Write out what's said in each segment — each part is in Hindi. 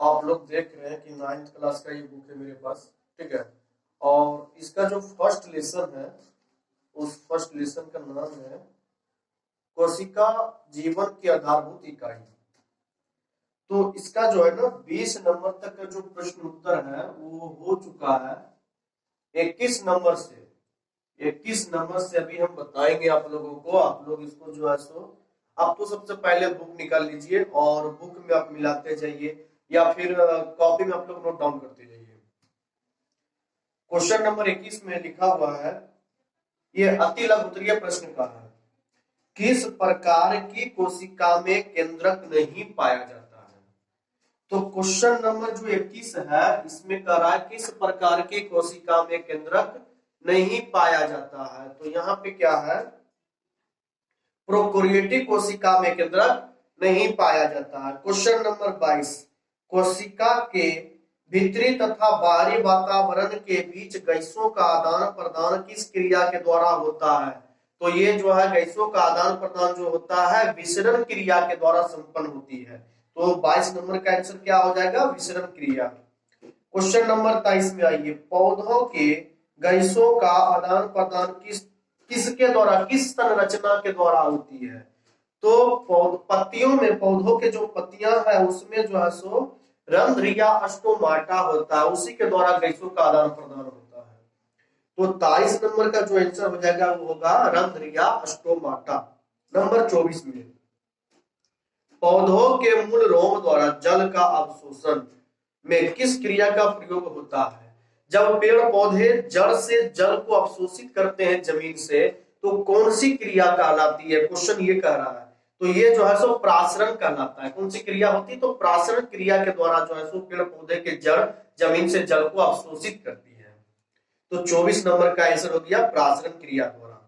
आप लोग देख रहे हैं कि 9th क्लास का ये बुक है मेरे पास, ठीक है। और इसका जो फर्स्ट लेसन है, उस फर्स्ट लेसन का नाम है कोशिका जीवन की आधारभूत इकाई। तो इसका जो है ना 20 नंबर तक का जो प्रश्न उत्तर है वो हो चुका है 21 नंबर से। 21 नंबर से अभी हम बताएंगे आप लोगों को। आप लोग इसको जो है सो आप तो सबसे पहले बुक निकाल लीजिए और बुक में आप मिलाते जाइए या फिर कॉपी में आप लोग नोट डाउन करते जाइए। क्वेश्चन नंबर 21 में लिखा हुआ है, ये अति लघु उत्तरीय प्रश्न का है, किस प्रकार की कोशिका में केंद्रक नहीं पाया जाता है। तो क्वेश्चन नंबर जो 21 है इसमें कह रहा है किस प्रकार की कोशिका में केंद्रक नहीं पाया जाता है। तो यहाँ पे क्या है, प्रोकैरियोटिक कोशिका में केंद्रक नहीं पाया जाता है। क्वेश्चन नंबर 22, कोशिका के भीतरी तथा बाहरी वातावरण के बीच गैसों का आदान प्रदान किस क्रिया के द्वारा होता है। तो ये जो है गैसों का आदान प्रदान जो होता है विसरण क्रिया के द्वारा संपन्न होती है। तो 22 नंबर का आंसर क्या हो जाएगा, विसरण क्रिया। क्वेश्चन नंबर 23 में आइए, पौधों के गैसों का आदान प्रदान किसके द्वारा, किस संरचना के द्वारा होती है। तो पत्तियों में, पौधों के जो पत्तियां है उसमें जो है सो रंध्र या स्टोमाटा होता है, उसी के द्वारा गैसों का आदान प्रदान होता है। तो 23 नंबर का जो आंसर हो जाएगा वो होगा रंध्र या स्टोमाटा। नंबर 24 में, पौधों के मूल रोम द्वारा जल का अवशोषण में किस क्रिया का प्रयोग होता है। जब पेड़ पौधे जड़ से जल को अवशोषित करते हैं जमीन से तो कौन सी क्रिया कहलाती है, क्वेश्चन ये कह रहा है। तो ये जो है सो प्रासरण कहलाता है। कौन सी क्रिया होती है, तो प्रासरण क्रिया के द्वारा जो है सो पेड़ पौधे के जड़ जमीन से जल को अवशोषित करती है। तो 24 नंबर का आंसर हो गया प्रासरण क्रिया द्वारा।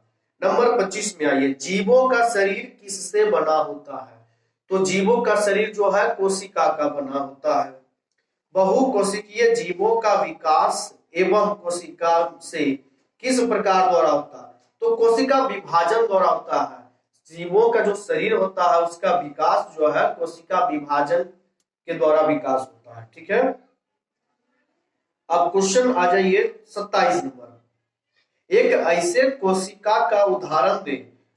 नंबर 25 में आइए, जीवों का शरीर किससे बना होता है। तो जीवों का शरीर जो है कोशिका का बना होता है। बहुकोशिकीय जीवों का विकास एवं कोशिका से किस प्रकार द्वारा होता है। तो कोशिका विभाजन द्वारा होता है। जीवों का जो शरीर होता है उसका विकास जो है कोशिका विभाजन के द्वारा विकास होता है, ठीक है। अब क्वेश्चन आ जाइए 27 नंबर, एक ऐसे कोशिका का उदाहरण दे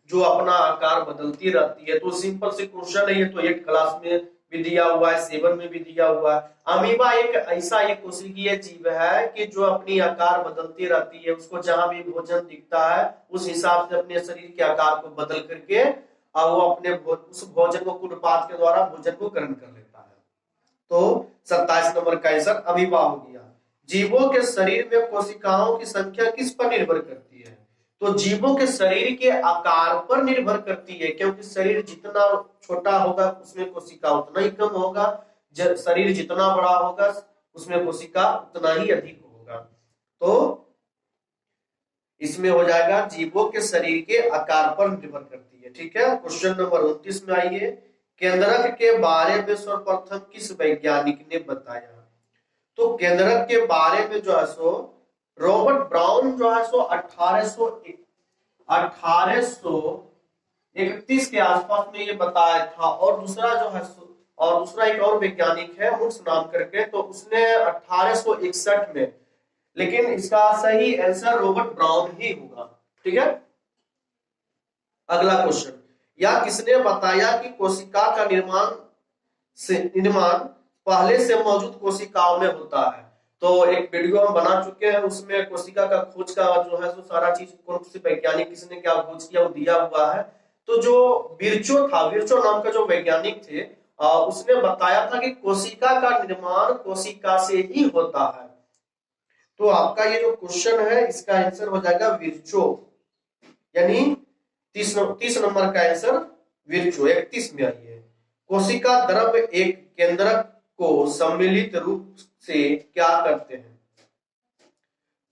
जो अपना आकार बदलती रहती है। तो सिंपल से क्वेश्चन है ये, तो 8 क्लास में भी दिया हुआ है, 7 में भी दिया हुआ है। अमीबा एक ऐसा एक कोशिकीय जीव है कि जो अपनी आकार बदलती रहती है, उसको जहां भी भोजन दिखता है उस हिसाब से अपने शरीर के आकार को बदल करके और वो अपने उस भोजन को कुटपात के द्वारा भोजन को ग्रहण कर लेता है। तो 27 नंबर का आंसर अमीबा हो गया। जीवों के शरीर में कोशिकाओं की संख्या किस पर निर्भर करती है। तो जीवों के शरीर के आकार पर निर्भर करती है, क्योंकि शरीर जितना छोटा होगा उसमें कोशिका उतना ही कम होगा, शरीर जितना बड़ा होगा उसमें कोशिका उतना ही अधिक होगा। तो इसमें हो जाएगा जीवों के शरीर के आकार पर निर्भर करती है, ठीक है। क्वेश्चन नंबर 29 में आइए, केंद्रक के बारे में सर्वप्रथम किस वैज्ञानिक ने बताया। तो केंद्रक के बारे में जो है सो रॉबर्ट ब्राउन जो है सो 1831 के आसपास में ये बताया था। और दूसरा जो है और दूसरा एक और वैज्ञानिक है मुक्स नाम करके, तो उसने 1861 में, लेकिन इसका सही आंसर रॉबर्ट ब्राउन ही होगा, ठीक है। अगला क्वेश्चन, या किसने बताया कि कोशिका का निर्माण पहले से मौजूद कोशिकाओं में होता है। तो एक वीडियो हम बना चुके हैं, उसमें कोशिका का खोज का जो है सो सारा चीज कौन से वैज्ञानिक किसने क्या खोज किया वो दिया हुआ है। तो जो विर्चो था, विर्चो नाम का जो वैज्ञानिक थे, उसने बताया था कि कोशिका का निर्माण कोशिका से ही होता है। तो आपका ये जो क्वेश्चन है इसका आंसर हो जाएगा विर्चो, यानी 30 नंबर का आंसर विर्चो। 31 में आइए, कोशिका द्रव एक केंद्रक को सम्मिलित रूप से क्या करते हैं।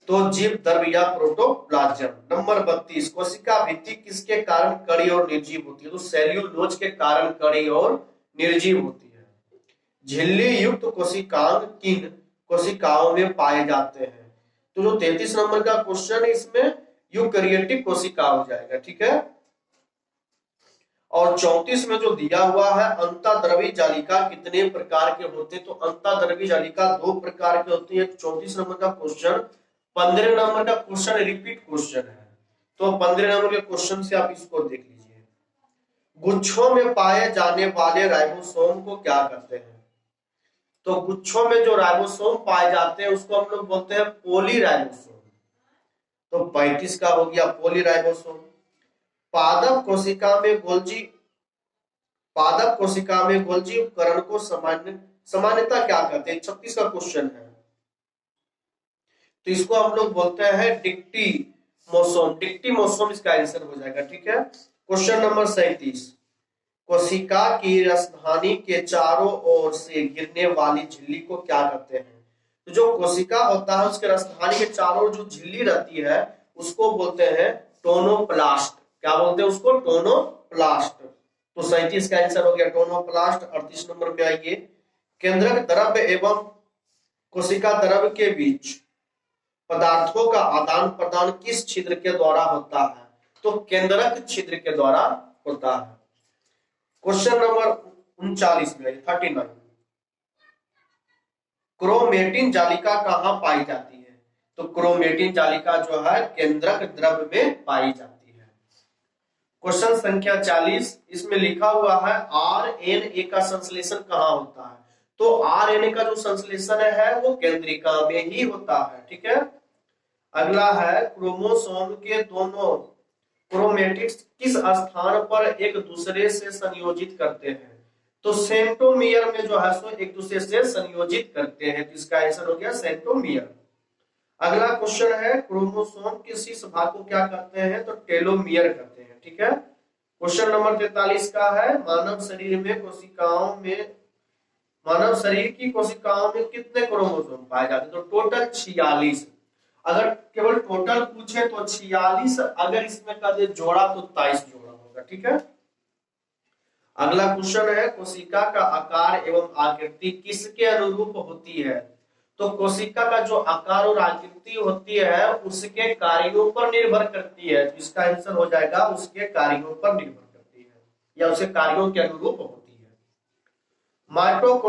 तो जीव द्रव या प्रोटोप्लाज्म। नंबर 32, कोशिका भित्ति किसके कारण कड़ी और निर्जीव होती है। तो सेल्यूलोज के कारण कड़ी और निर्जीव होती है। झिल्ली युक्त कोशिकांग किन कोशिकाओं में पाए जाते हैं। तो जो 33 नंबर का क्वेश्चन है इसमें यूकैरियोटिक कोशिका हो जाएगा, ठीक है। और 34 में जो दिया हुआ है अंतःद्रवी जालिका कितने प्रकार के होते हैं, तो अंतःद्रवी जालिका 2 प्रकार के होती है। 34 नंबर का क्वेश्चन। 15 नंबर का क्वेश्चन रिपीट क्वेश्चन है, तो 15 नंबर के क्वेश्चन से आप इसको देख लीजिए। गुच्छों में पाए जाने वाले राइबोसोम को क्या कहते हैं, तो गुच्छों में जो राइबोसोम पाए जाते हैं उसको हम लोग बोलते हैं पॉलीराइबोसोम। तो 35 का हो गया पॉलीराइबोसोम। पादप कोशिका में गोल्जी उपकरण को सामान्यता क्या कहते हैं, 36 का क्वेश्चन है। तो इसको हम लोग बोलते हैं डिक्टीमोसोम। डिक्टीमोसोम इसका आंसर हो जाएगा, ठीक है। क्वेश्चन नंबर 37, कोशिका की रसधानी के चारों ओर से गिरने वाली झिल्ली को क्या कहते हैं, तो जो कोशिका होता है उसके रसधानी के चारों ओर जो झिल्ली रहती है उसको बोलते हैं टोनोप्लास्ट। क्या बोलते हैं उसको, टोनोप्लास्ट। तो 37 का आंसर हो गया टोनोप्लास्ट। 38 नंबर में आइए, केंद्रक द्रव्य एवं कोशिका द्रव्य के बीच पदार्थों का आदान प्रदान किस छिद्र के द्वारा होता है, तो केंद्रक छिद्र के द्वारा होता है। क्वेश्चन नंबर 39 में 39, क्रोमेटिन जालिका कहां पाई जाती है, तो क्रोमेटिन जालिका जो है केंद्रक द्रव्य में पाई जाती है। क्वेश्चन संख्या 40, इसमें लिखा हुआ है आरएनए का संश्लेषण कहां होता है, तो आरएनए का जो संश्लेषण है वो केंद्रिका में ही होता है, ठीक है। अगला है क्रोमोसोम के दोनों क्रोमेटिड्स किस स्थान पर एक दूसरे से संयोजित करते हैं, तो सेंट्रोमियर में जो है सो एक दूसरे से संयोजित करते हैं, तो इसका आंसर हो गया सेंट्रोमियर। अगला क्वेश्चन है क्रोमोसोम के शीर्ष भाग को क्या कहते हैं, तो टेलोमियर कहते हैं, ठीक है। क्वेश्चन नंबर 43 का है, मानव शरीर की कोशिकाओं में कितने क्रोमोसोम पाए जाते हैं, तो टोटल 46। अगर केवल टोटल पूछे तो 46, अगर इसमें का दे जोड़ा तो 23 जोड़ा होगा, ठीक है। अगला क्वेश्चन है कोशिका का आकार एवं आकृति किसके अनुरूप होती है, तो कोशिका का जो आकार और आकृति होती है उसके कार्यों पर निर्भर करती है, तो इसका आंसर हो जाएगा उसके कार्यों पर निर्भर करती है या उसके कार्यों के अनुरूप होती है। माइटोकॉन्ड्रिया